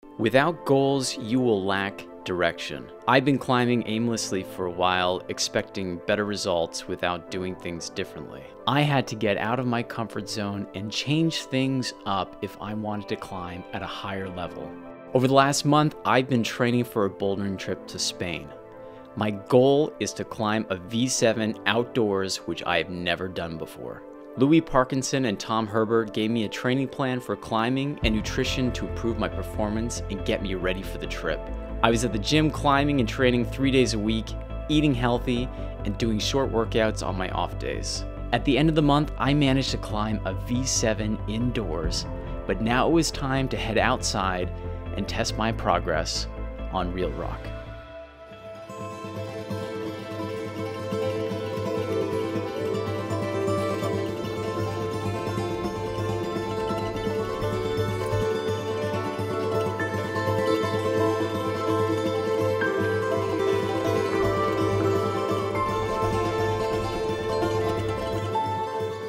Without goals, you will lack direction. I've been climbing aimlessly for a while, expecting better results without doing things differently. I had to get out of my comfort zone and change things up if I wanted to climb at a higher level. Over the last month, I've been training for a bouldering trip to Spain. My goal is to climb a V7 outdoors, which I have never done before. Parkinson and Tom Herbert gave me a training plan for climbing and nutrition to improve my performance and get me ready for the trip. I was at the gym climbing and training 3 days a week, eating healthy, and doing short workouts on my off days. At the end of the month, I managed to climb a V7 indoors, but now it was time to head outside and test my progress on real rock.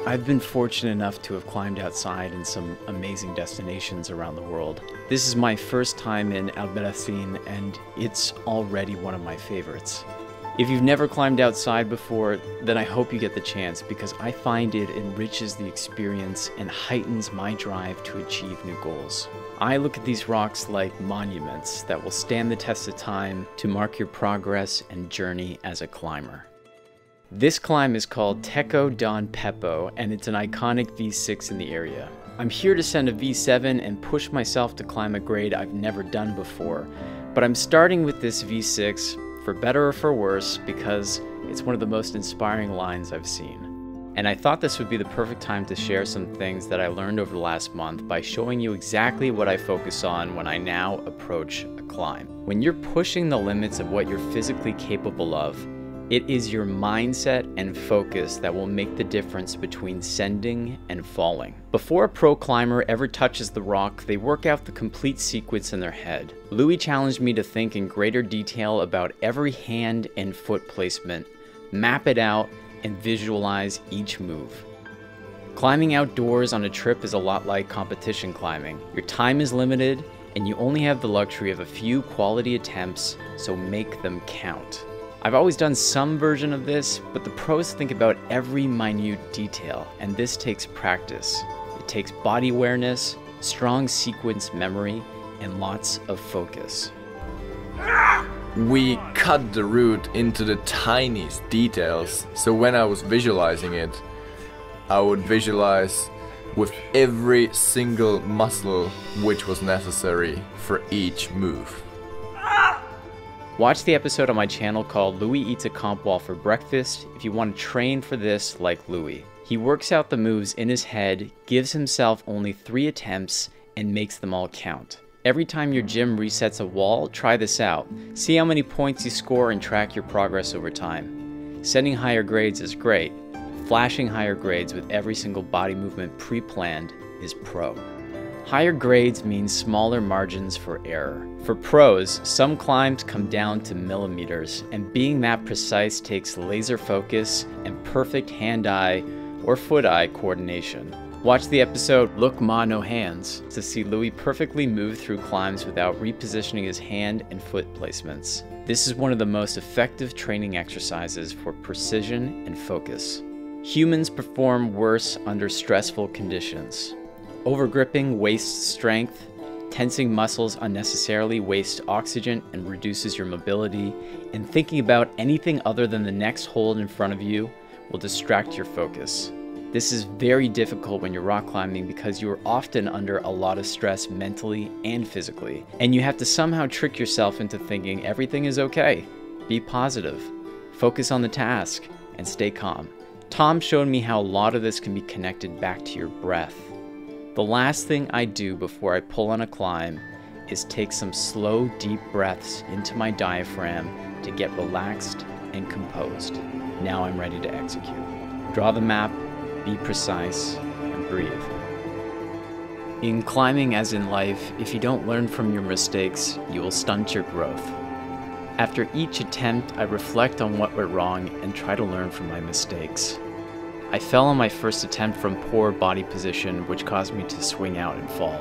I've been fortunate enough to have climbed outside in some amazing destinations around the world. This is my first time in Albarracin, and it's already one of my favorites. If you've never climbed outside before, then I hope you get the chance, because I find it enriches the experience and heightens my drive to achieve new goals. I look at these rocks like monuments that will stand the test of time to mark your progress and journey as a climber. This climb is called Teco Don Pepo, and it's an iconic V6 in the area. I'm here to send a V7 and push myself to climb a grade I've never done before, but I'm starting with this V6, for better or for worse, because it's one of the most inspiring lines I've seen. And I thought this would be the perfect time to share some things that I learned over the last month by showing you exactly what I focus on when I now approach a climb. When you're pushing the limits of what you're physically capable of, it is your mindset and focus that will make the difference between sending and falling. Before a pro climber ever touches the rock, they work out the complete sequence in their head. Louis challenged me to think in greater detail about every hand and foot placement, map it out, and visualize each move. Climbing outdoors on a trip is a lot like competition climbing. Your time is limited, and you only have the luxury of a few quality attempts, so make them count. I've always done some version of this, but the pros think about every minute detail, and this takes practice. It takes body awareness, strong sequence memory, and lots of focus. We cut the route into the tiniest details, so when I was visualizing it, I would visualize with every single muscle which was necessary for each move. Watch the episode on my channel called Louis Eats a Comp Wall for Breakfast if you want to train for this like Louis. He works out the moves in his head, gives himself only 3 attempts, and makes them all count. Every time your gym resets a wall, try this out. See how many points you score and track your progress over time. Setting higher grades is great. Flashing higher grades with every single body movement pre-planned is pro. Higher grades means smaller margins for error. For pros, some climbs come down to millimeters, and being that precise takes laser focus and perfect hand-eye or foot-eye coordination. Watch the episode Look Ma No Hands to see Louis perfectly move through climbs without repositioning his hand and foot placements. This is one of the most effective training exercises for precision and focus. Humans perform worse under stressful conditions. Overgripping wastes strength, tensing muscles unnecessarily wastes oxygen and reduces your mobility, and thinking about anything other than the next hold in front of you will distract your focus. This is very difficult when you're rock climbing because you are often under a lot of stress mentally and physically, and you have to somehow trick yourself into thinking everything is okay. Be positive, focus on the task, and stay calm. Tom showed me how a lot of this can be connected back to your breath. The last thing I do before I pull on a climb is take some slow, deep breaths into my diaphragm to get relaxed and composed. Now I'm ready to execute. Draw the map, be precise, and breathe. In climbing, as in life, if you don't learn from your mistakes, you will stunt your growth. After each attempt, I reflect on what went wrong and try to learn from my mistakes. I fell on my first attempt from poor body position, which caused me to swing out and fall.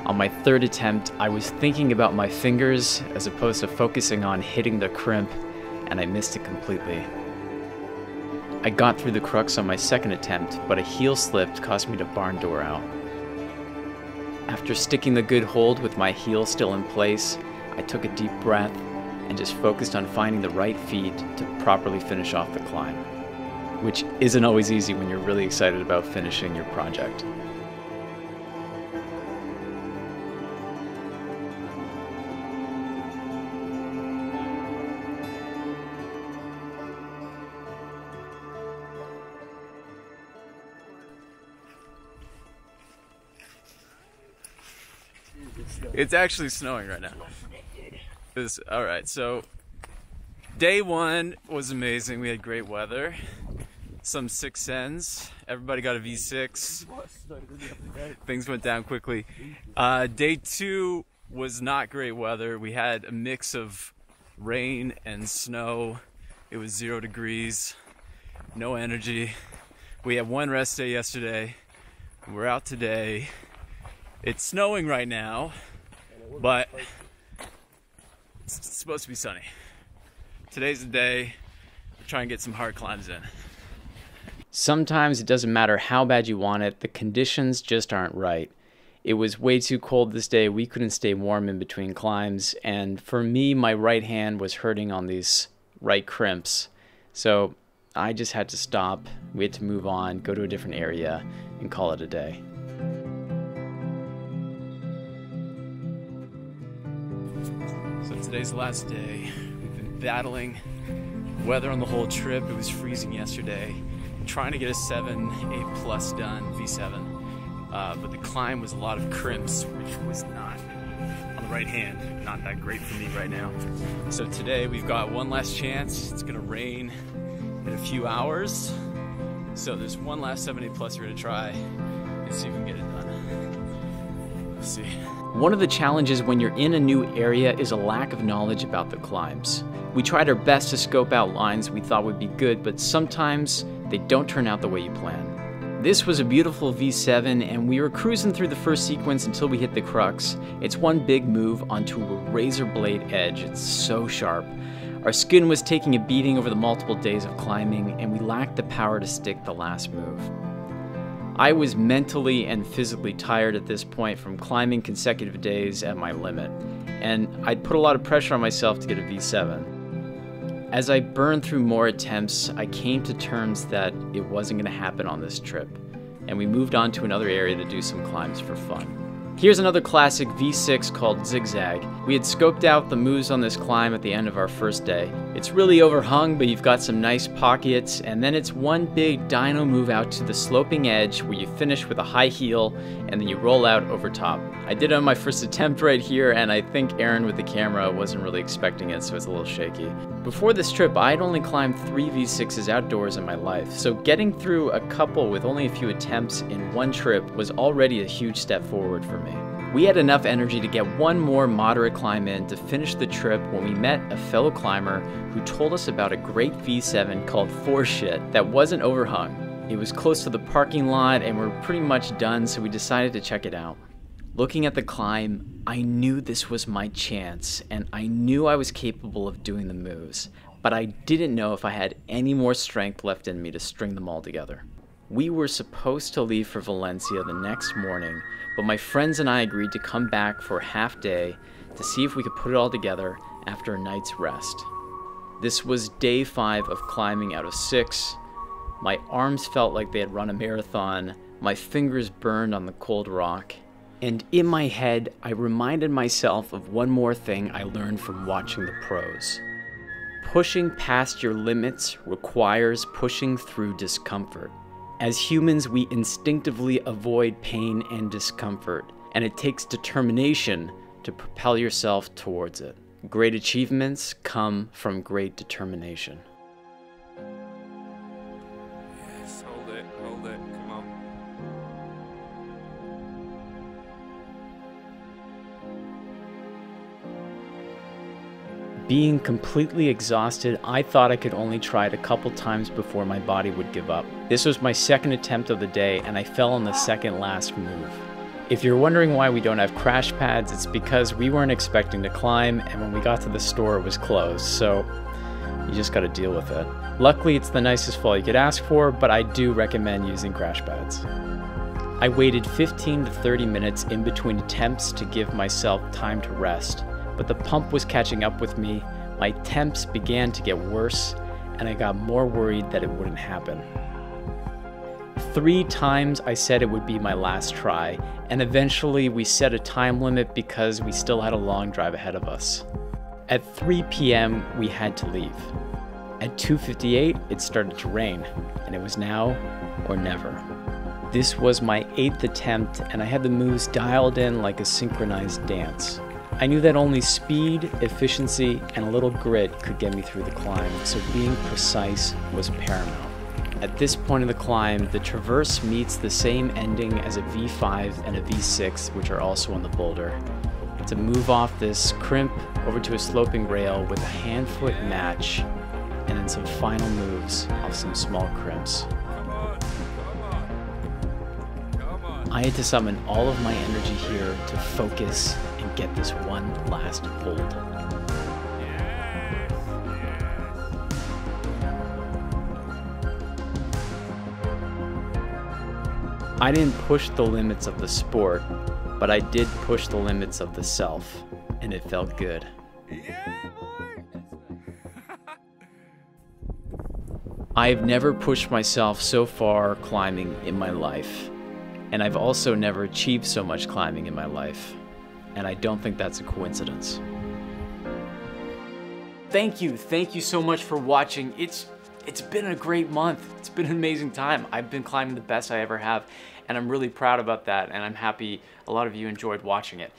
On my third attempt, I was thinking about my fingers as opposed to focusing on hitting the crimp, and I missed it completely. I got through the crux on my second attempt, but a heel slip caused me to barn door out. After sticking the good hold with my heel still in place, I took a deep breath and just focused on finding the right feet to properly finish off the climb, which isn't always easy when you're really excited about finishing your project. It's actually snowing right now. Alright, so day one was amazing. We had great weather, some 6Ns. Everybody got a V6. Things went down quickly. Day two was not great weather. We had a mix of rain and snow. It was 0 degrees, no energy. We had one rest day yesterday. We're out today. It's snowing right now, but it's supposed to be sunny. Today's the day. We're trying to get some hard climbs in. Sometimes it doesn't matter how bad you want it, the conditions just aren't right. It was way too cold this day. We couldn't stay warm in between climbs, and for me, my right hand was hurting on these right crimps. So I just had to stop. We had to move on, go to a different area, and call it a day. So today's the last day. We've been battling weather on the whole trip. It was freezing yesterday. Trying to get a 7A+ done, V7. But the climb was a lot of crimps, which was not, on the right hand, not that great for me right now. So today we've got one last chance. It's gonna rain in a few hours. So there's one last 7A+ we're gonna try and see if we can get it done. We'll see. One of the challenges when you're in a new area is a lack of knowledge about the climbs. We tried our best to scope out lines we thought would be good, but sometimes they don't turn out the way you plan. This was a beautiful V7, and we were cruising through the first sequence until we hit the crux. It's one big move onto a razor blade edge. It's so sharp. Our skin was taking a beating over the multiple days of climbing, and we lacked the power to stick the last move. I was mentally and physically tired at this point from climbing consecutive days at my limit, and I'd put a lot of pressure on myself to get a V7. As I burned through more attempts, I came to terms that it wasn't going to happen on this trip, and we moved on to another area to do some climbs for fun. Here's another classic V6 called Zig Zag. We had scoped out the moves on this climb at the end of our first day. It's really overhung, but you've got some nice pockets, and then it's one big dyno move out to the sloping edge where you finish with a high heel, and then you roll out over top. I did it on my first attempt right here, and I think Aaron with the camera wasn't really expecting it, so it's a little shaky. Before this trip, I'd only climbed 3 V6s outdoors in my life, so getting through a couple with only a few attempts in one trip was already a huge step forward for me. We had enough energy to get one more moderate climb in to finish the trip when we met a fellow climber who told us about a great V7 called 4Shit that wasn't overhung. It was close to the parking lot and we're pretty much done, so we decided to check it out. Looking at the climb, I knew this was my chance, and I knew I was capable of doing the moves, but I didn't know if I had any more strength left in me to string them all together. We were supposed to leave for Valencia the next morning, but my friends and I agreed to come back for a half day to see if we could put it all together after a night's rest. This was day 5 of climbing out of 6. My arms felt like they had run a marathon, my fingers burned on the cold rock, and in my head, I reminded myself of one more thing I learned from watching the pros. Pushing past your limits requires pushing through discomfort. As humans, we instinctively avoid pain and discomfort, and it takes determination to propel yourself towards it. Great achievements come from great determination. Yes, hold it, come on. Being completely exhausted, I thought I could only try it a couple times before my body would give up. This was my second attempt of the day, and I fell on the second last move. If you're wondering why we don't have crash pads, it's because we weren't expecting to climb, and when we got to the store it was closed, so you just gotta deal with it. Luckily, it's the nicest fall you could ask for, but I do recommend using crash pads. I waited 15 to 30 minutes in between attempts to give myself time to rest, but the pump was catching up with me, my attempts began to get worse, and I got more worried that it wouldn't happen. 3 times I said it would be my last try, and eventually we set a time limit because we still had a long drive ahead of us. At 3 p.m. we had to leave. At 2:58 it started to rain, and it was now or never. This was my 8th attempt, and I had the moves dialed in like a synchronized dance. I knew that only speed, efficiency, and a little grit could get me through the climb, so being precise was paramount. At this point of the climb, the traverse meets the same ending as a V5 and a V6, which are also on the boulder. To move off this crimp over to a sloping rail with a hand-foot match, and then some final moves off some small crimps. I had to summon all of my energy here to focus and get this one last hold. I didn't push the limits of the sport, but I did push the limits of the self, and it felt good. I've never pushed myself so far climbing in my life, and I've also never achieved so much climbing in my life, and I don't think that's a coincidence. Thank you so much for watching. It's been a great month. It's been an amazing time. I've been climbing the best I ever have, and I'm really proud about that, and I'm happy a lot of you enjoyed watching it.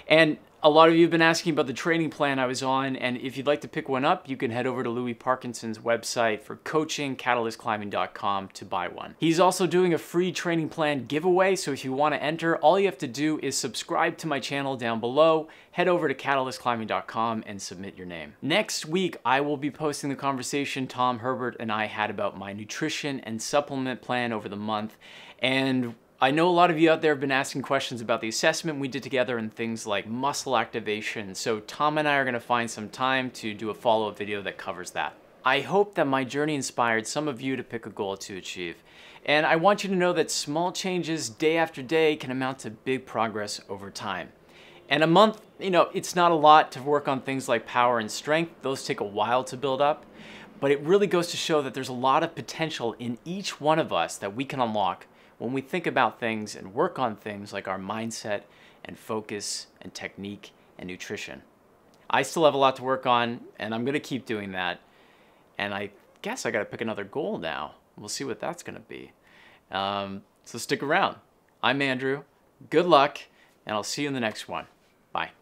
And a lot of you have been asking about the training plan I was on, and if you'd like to pick one up, you can head over to Louis Parkinson's website for coaching, catalystclimbing.com, to buy one. He's also doing a free training plan giveaway, so if you want to enter, all you have to do is subscribe to my channel down below, head over to catalystclimbing.com and submit your name. Next week, I will be posting the conversation Tom, Herbert, and I had about my nutrition and supplement plan over the month, and I know a lot of you out there have been asking questions about the assessment we did together and things like muscle activation, so Tom and I are going to find some time to do a follow-up video that covers that. I hope that my journey inspired some of you to pick a goal to achieve, and I want you to know that small changes day after day can amount to big progress over time. And a month, it's not a lot to work on things like power and strength. Those take a while to build up, but it really goes to show that there's a lot of potential in each one of us that we can unlock when we think about things and work on things like our mindset and focus and technique and nutrition. I still have a lot to work on, and I'm gonna keep doing that. And I guess I gotta pick another goal now. We'll see what that's gonna be. So stick around. I'm Andrew. Good luck, and I'll see you in the next one. Bye.